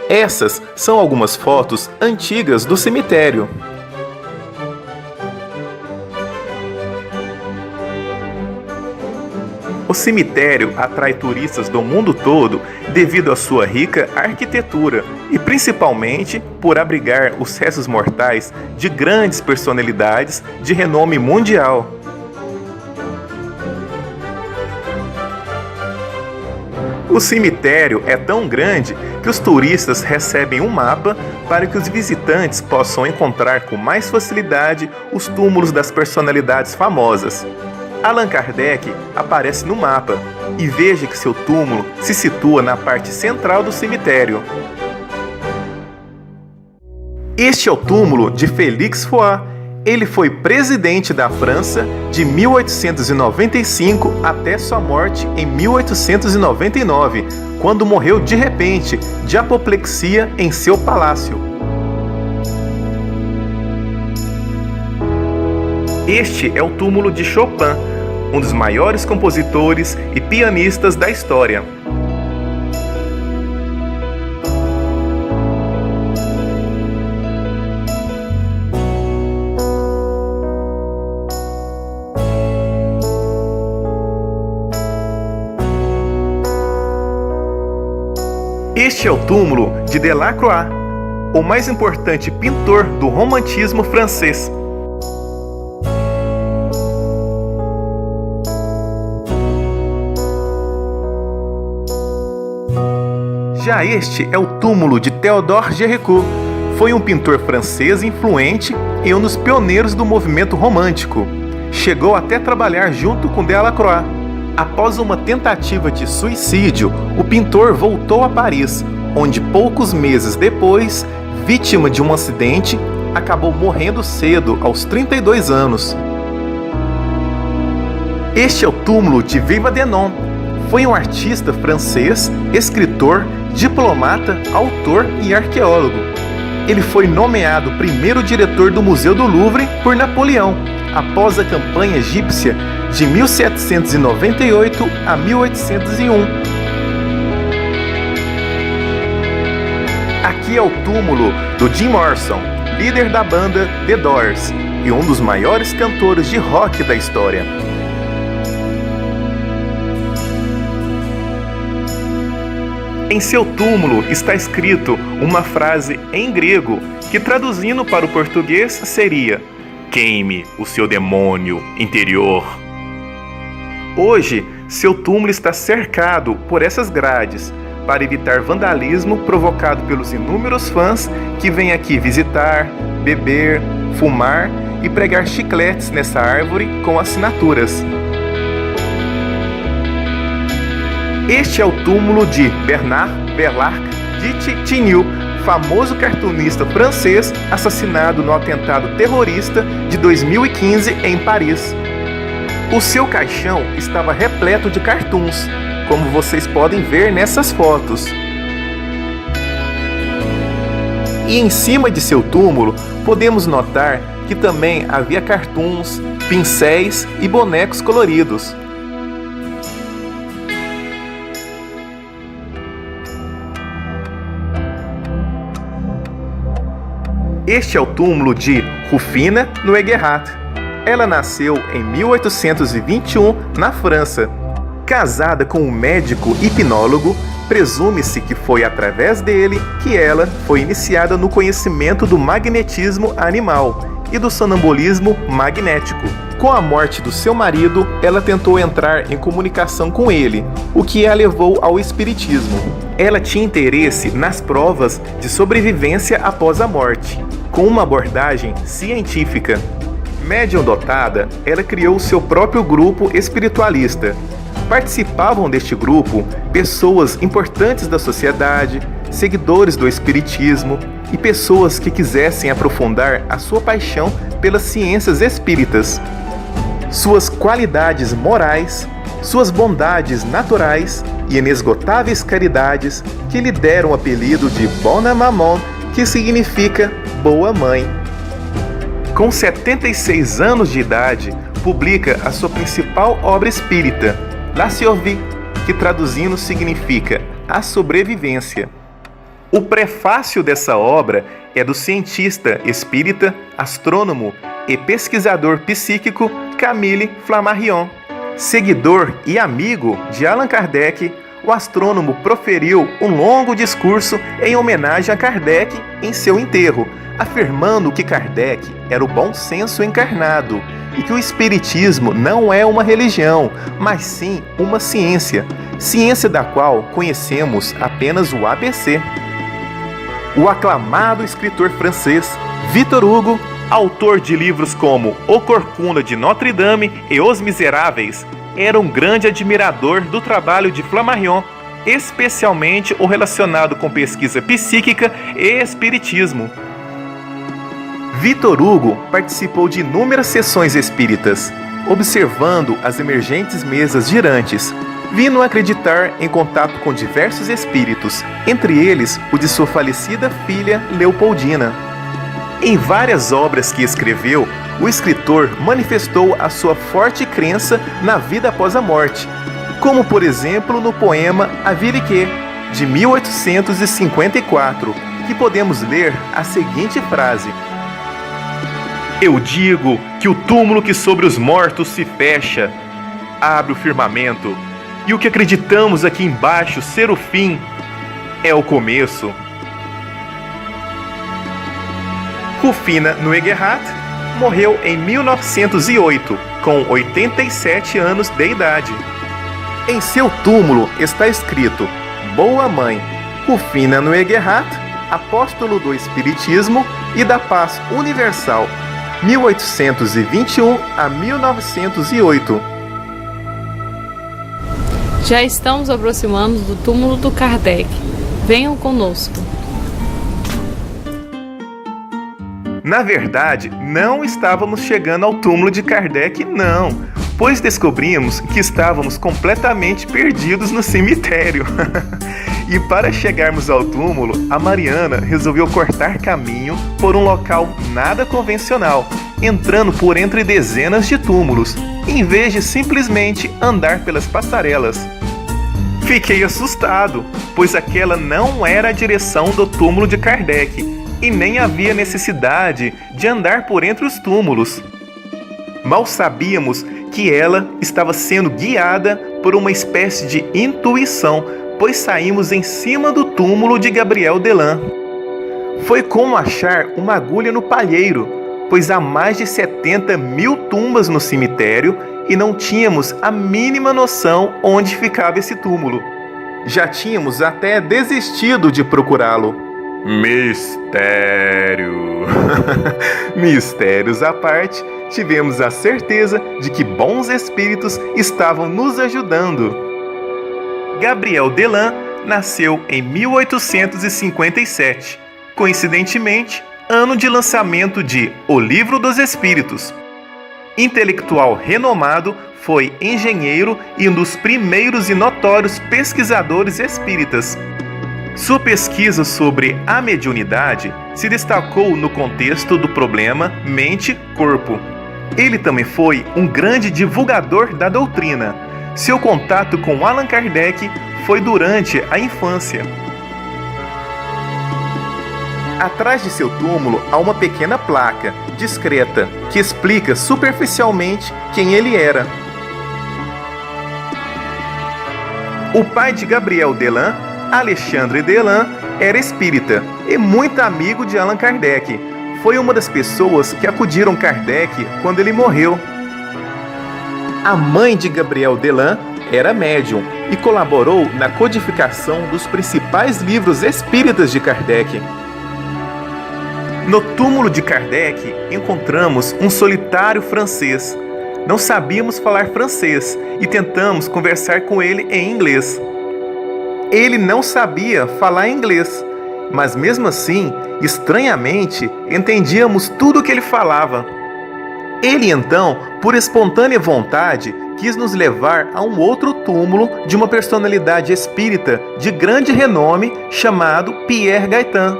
Essas são algumas fotos antigas do cemitério. O cemitério atrai turistas do mundo todo devido à sua rica arquitetura e principalmente por abrigar os restos mortais de grandes personalidades de renome mundial. O cemitério é tão grande que os turistas recebem um mapa para que os visitantes possam encontrar com mais facilidade os túmulos das personalidades famosas. Allan Kardec aparece no mapa e veja que seu túmulo se situa na parte central do cemitério. Este é o túmulo de Félix Faure. Ele foi presidente da França de 1895 até sua morte em 1899, quando morreu de repente de apoplexia em seu palácio. Este é o túmulo de Chopin, um dos maiores compositores e pianistas da história. Este é o túmulo de Delacroix, o mais importante pintor do romantismo francês. Já este é o túmulo de Théodore Géricault. Foi um pintor francês influente e um dos pioneiros do movimento romântico. Chegou até a trabalhar junto com Delacroix. Após uma tentativa de suicídio, o pintor voltou a Paris, onde poucos meses depois, vítima de um acidente, acabou morrendo cedo, aos 32 anos. Este é o túmulo de Vivadenois. Foi um artista francês, escritor, diplomata, autor e arqueólogo. Ele foi nomeado primeiro diretor do Museu do Louvre por Napoleão, após a campanha egípcia de 1798 a 1801. Aqui é o túmulo do Jim Morrison, líder da banda The Doors e um dos maiores cantores de rock da história. Em seu túmulo está escrito uma frase em grego que, traduzindo para o português, seria: "Queime o seu demônio interior". Hoje, seu túmulo está cercado por essas grades para evitar vandalismo provocado pelos inúmeros fãs que vêm aqui visitar, beber, fumar e pregar chicletes nessa árvore com assinaturas. Este é o túmulo de Bernard Verlac de Tignoux, famoso cartunista francês assassinado no atentado terrorista de 2015 em Paris. O seu caixão estava repleto de cartoons, como vocês podem ver nessas fotos. E em cima de seu túmulo podemos notar que também havia cartoons, pincéis e bonecos coloridos. Este é o túmulo de Rufina Noguerat. Ela nasceu em 1821 na França. Casada com um médico hipnólogo, presume-se que foi através dele que ela foi iniciada no conhecimento do magnetismo animal e do sonambulismo magnético. Com a morte do seu marido, ela tentou entrar em comunicação com ele, o que a levou ao espiritismo. Ela tinha interesse nas provas de sobrevivência após a morte, com uma abordagem científica. Médium dotada, ela criou seu próprio grupo espiritualista. Participavam deste grupo pessoas importantes da sociedade, seguidores do espiritismo e pessoas que quisessem aprofundar a sua paixão pelas ciências espíritas. Suas qualidades morais, suas bondades naturais e inesgotáveis caridades que lhe deram o apelido de Bona Maman, que significa boa mãe. Com 76 anos de idade, publica a sua principal obra espírita, La Survie, que traduzindo significa a sobrevivência. O prefácio dessa obra é do cientista espírita, astrônomo e pesquisador psíquico Camille Flammarion. Seguidor e amigo de Allan Kardec, o astrônomo proferiu um longo discurso em homenagem a Kardec em seu enterro, afirmando que Kardec era o bom senso encarnado e que o espiritismo não é uma religião, mas sim uma ciência, ciência da qual conhecemos apenas o ABC. O aclamado escritor francês Victor Hugo, autor de livros como O Corcunda de Notre-Dame e Os Miseráveis, era um grande admirador do trabalho de Flammarion, especialmente o relacionado com pesquisa psíquica e espiritismo. Victor Hugo participou de inúmeras sessões espíritas, observando as emergentes mesas girantes, vindo a acreditar em contato com diversos espíritos, entre eles o de sua falecida filha Leopoldina. Em várias obras que escreveu, o escritor manifestou a sua forte crença na vida após a morte, como por exemplo no poema A Viriquet, de 1854, que podemos ler a seguinte frase: Eu digo que o túmulo que sobre os mortos se fecha, abre o firmamento, e o que acreditamos aqui embaixo ser o fim, é o começo. Rufina Noguerat morreu em 1908, com 87 anos de idade. Em seu túmulo está escrito: Boa Mãe, Rufina Noguerat, apóstolo do Espiritismo e da Paz Universal, 1821 a 1908. Já estamos aproximando do túmulo do Kardec. Venham conosco. Na verdade, não estávamos chegando ao túmulo de Kardec, não, pois descobrimos que estávamos completamente perdidos no cemitério. E para chegarmos ao túmulo, a Mariana resolveu cortar caminho por um local nada convencional, entrando por entre dezenas de túmulos, em vez de simplesmente andar pelas passarelas. Fiquei assustado, pois aquela não era a direção do túmulo de Kardec, e nem havia necessidade de andar por entre os túmulos. Mal sabíamos que ela estava sendo guiada por uma espécie de intuição, pois saímos em cima do túmulo de Gabriel Delan. Foi como achar uma agulha no palheiro, pois há mais de 70 mil tumbas no cemitério e não tínhamos a mínima noção onde ficava esse túmulo. Já tínhamos até desistido de procurá-lo. Mistério! Mistérios à parte, tivemos a certeza de que bons espíritos estavam nos ajudando. Gabriel Delan nasceu em 1857, coincidentemente, ano de lançamento de O Livro dos Espíritos. Intelectual renomado, foi engenheiro e um dos primeiros e notórios pesquisadores espíritas. Sua pesquisa sobre a mediunidade se destacou no contexto do problema mente-corpo. Ele também foi um grande divulgador da doutrina. Seu contato com Allan Kardec foi durante a infância. Atrás de seu túmulo há uma pequena placa, discreta, que explica superficialmente quem ele era. O pai de Gabriel Delan, Alexandre Delan, era espírita e muito amigo de Allan Kardec. Foi uma das pessoas que acudiram Kardec quando ele morreu. A mãe de Gabriel Delan era médium e colaborou na codificação dos principais livros espíritas de Kardec. No túmulo de Kardec encontramos um solitário francês. Não sabíamos falar francês e tentamos conversar com ele em inglês. Ele não sabia falar inglês, mas mesmo assim, estranhamente, entendíamos tudo o que ele falava. Ele então, por espontânea vontade, quis nos levar a um outro túmulo de uma personalidade espírita de grande renome chamado Pierre Gaitan.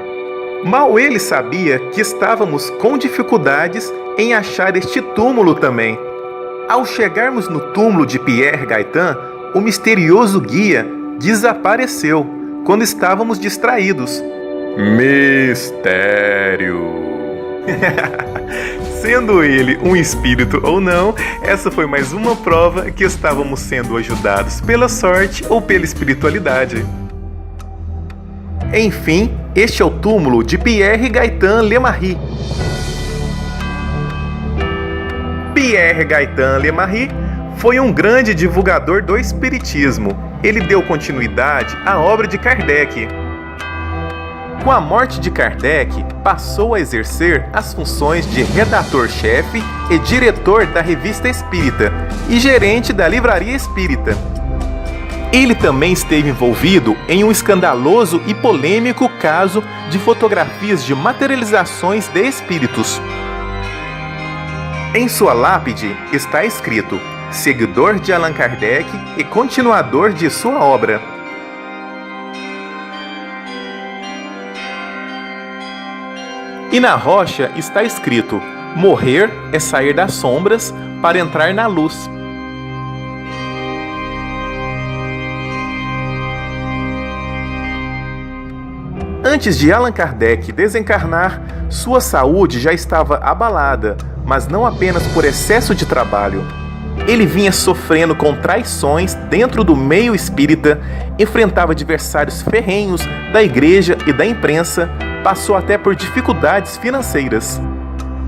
Mal ele sabia que estávamos com dificuldades em achar este túmulo também. Ao chegarmos no túmulo de Pierre Gaitan, o misterioso guia desapareceu quando estávamos distraídos. Mistério! Sendo ele um espírito ou não, essa foi mais uma prova que estávamos sendo ajudados pela sorte ou pela espiritualidade. Enfim, este é o túmulo de Pierre Gaitan Lemarie. Pierre Gaitan Lemarie foi um grande divulgador do espiritismo. Ele deu continuidade à obra de Kardec. Com a morte de Kardec, passou a exercer as funções de redator-chefe e diretor da Revista Espírita e gerente da Livraria Espírita. Ele também esteve envolvido em um escandaloso e polêmico caso de fotografias de materializações de espíritos. Em sua lápide está escrito: seguidor de Allan Kardec e continuador de sua obra. E na rocha está escrito: morrer é sair das sombras para entrar na luz. Antes de Allan Kardec desencarnar, sua saúde já estava abalada, mas não apenas por excesso de trabalho. Ele vinha sofrendo com traições dentro do meio espírita, enfrentava adversários ferrenhos da igreja e da imprensa, passou até por dificuldades financeiras.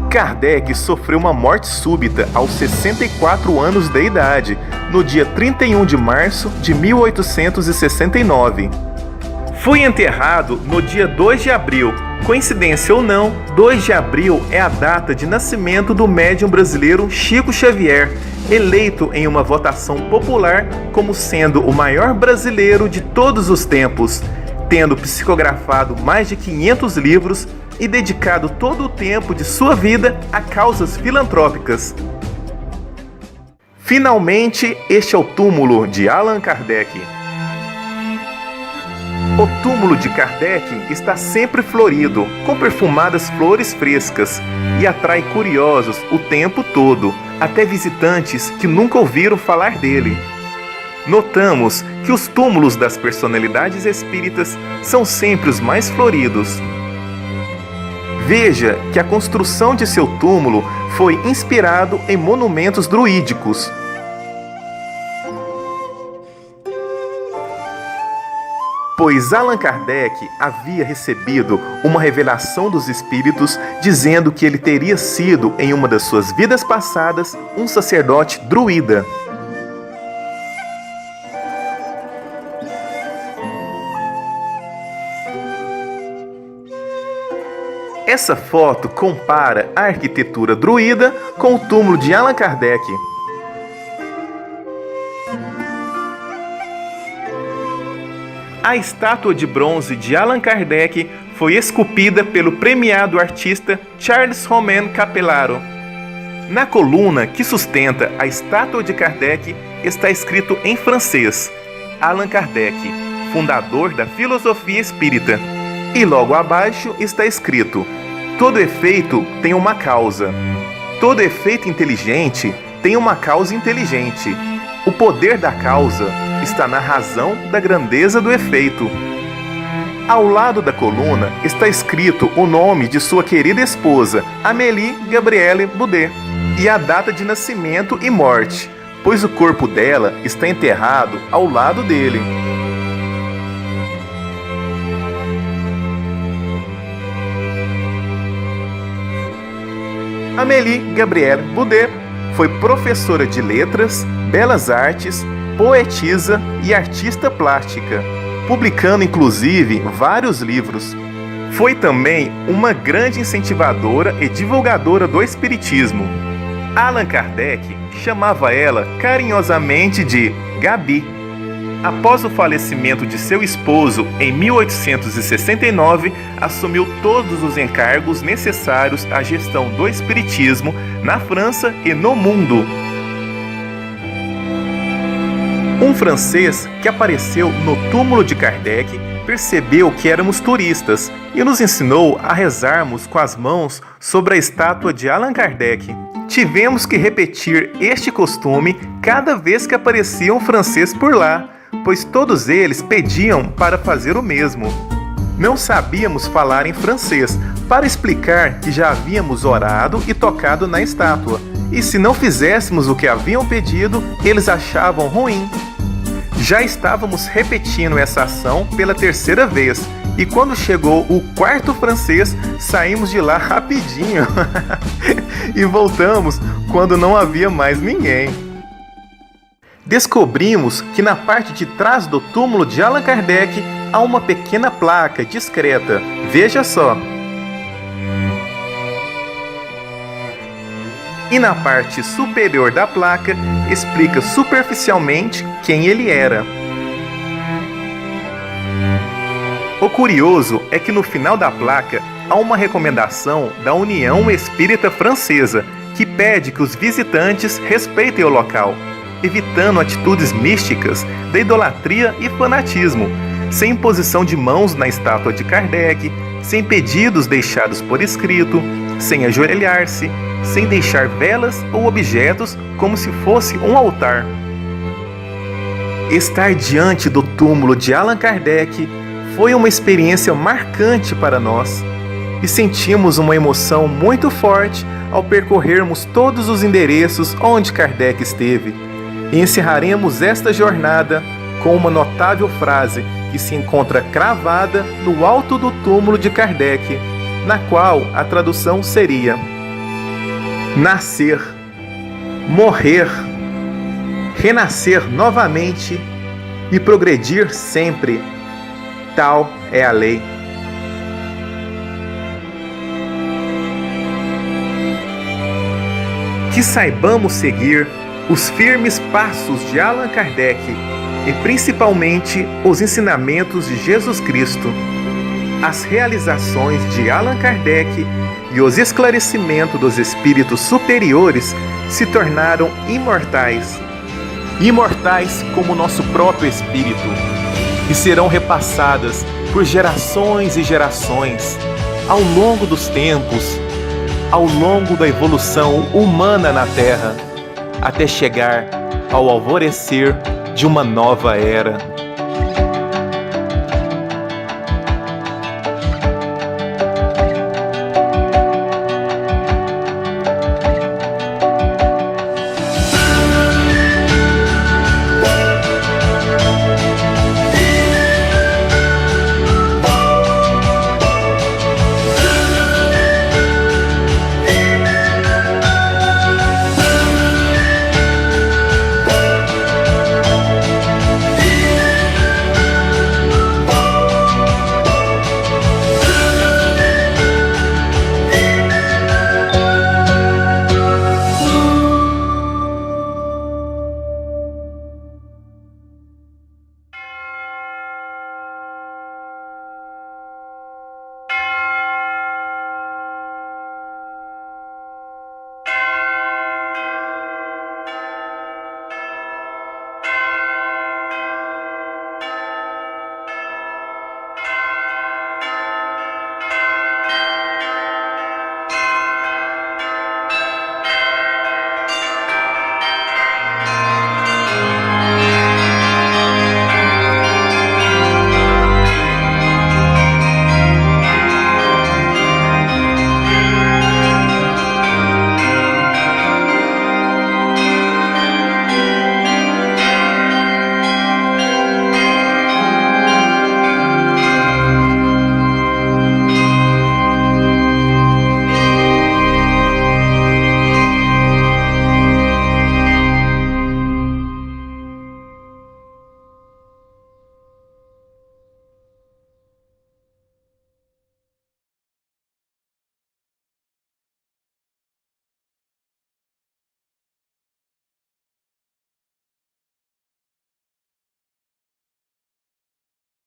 Kardec sofreu uma morte súbita aos 64 anos de idade, no dia 31 de março de 1869. Foi enterrado no dia 2 de abril. Coincidência ou não, 2 de abril é a data de nascimento do médium brasileiro Chico Xavier, eleito em uma votação popular como sendo o maior brasileiro de todos os tempos, tendo psicografado mais de 500 livros e dedicado todo o tempo de sua vida a causas filantrópicas. Finalmente, este é o túmulo de Allan Kardec. O túmulo de Kardec está sempre florido, com perfumadas flores frescas, e atrai curiosos o tempo todo, até visitantes que nunca ouviram falar dele. Notamos que os túmulos das personalidades espíritas são sempre os mais floridos. Veja que a construção de seu túmulo foi inspirado em monumentos druídicos. Pois Allan Kardec havia recebido uma revelação dos espíritos dizendo que ele teria sido, em uma das suas vidas passadas, um sacerdote druida. Essa foto compara a arquitetura druida com o túmulo de Allan Kardec. A estátua de bronze de Allan Kardec foi esculpida pelo premiado artista Charles Romain Capellaro. Na coluna que sustenta a estátua de Kardec está escrito em francês: Allan Kardec, fundador da filosofia espírita. E logo abaixo está escrito: todo efeito tem uma causa. Todo efeito inteligente tem uma causa inteligente. O poder da causa está na razão da grandeza do efeito. Ao lado da coluna está escrito o nome de sua querida esposa, Amélie Gabrielle Boudet, e a data de nascimento e morte, pois o corpo dela está enterrado ao lado dele. Amélie Gabrielle Boudet Foi professora de letras, belas artes, poetisa e artista plástica, publicando inclusive vários livros. Foi também uma grande incentivadora e divulgadora do espiritismo. Allan Kardec chamava ela carinhosamente de Gabi. Após o falecimento de seu esposo em 1869, assumiu todos os encargos necessários à gestão do espiritismo na França e no mundo. Um francês que apareceu no túmulo de Kardec percebeu que éramos turistas e nos ensinou a rezarmos com as mãos sobre a estátua de Allan Kardec. Tivemos que repetir este costume cada vez que aparecia um francês por lá, pois todos eles pediam para fazer o mesmo. Não sabíamos falar em francês para explicar que já havíamos orado e tocado na estátua, e se não fizéssemos o que haviam pedido, eles achavam ruim. Já estávamos repetindo essa ação pela terceira vez, e quando chegou o quarto francês, saímos de lá rapidinho e voltamos quando não havia mais ninguém. Descobrimos que na parte de trás do túmulo de Allan Kardec há uma pequena placa discreta. Veja só. E na parte superior da placa explica superficialmente quem ele era. O curioso é que no final da placa há uma recomendação da União Espírita Francesa que pede que os visitantes respeitem o local, evitando atitudes místicas da idolatria e fanatismo, sem imposição de mãos na estátua de Kardec, sem pedidos deixados por escrito, sem ajoelhar-se, sem deixar velas ou objetos como se fosse um altar. Estar diante do túmulo de Allan Kardec foi uma experiência marcante para nós e sentimos uma emoção muito forte ao percorrermos todos os endereços onde Kardec esteve. E encerraremos esta jornada com uma notável frase que se encontra cravada no alto do túmulo de Kardec, na qual a tradução seria: nascer, morrer, renascer novamente e progredir sempre. Tal é a lei. Que saibamos seguir os firmes passos de Allan Kardec e principalmente os ensinamentos de Jesus Cristo. As realizações de Allan Kardec e os esclarecimentos dos espíritos superiores se tornaram imortais. Imortais como nosso próprio espírito, e serão repassadas por gerações e gerações, ao longo dos tempos, ao longo da evolução humana na Terra, até chegar ao alvorecer de uma nova era.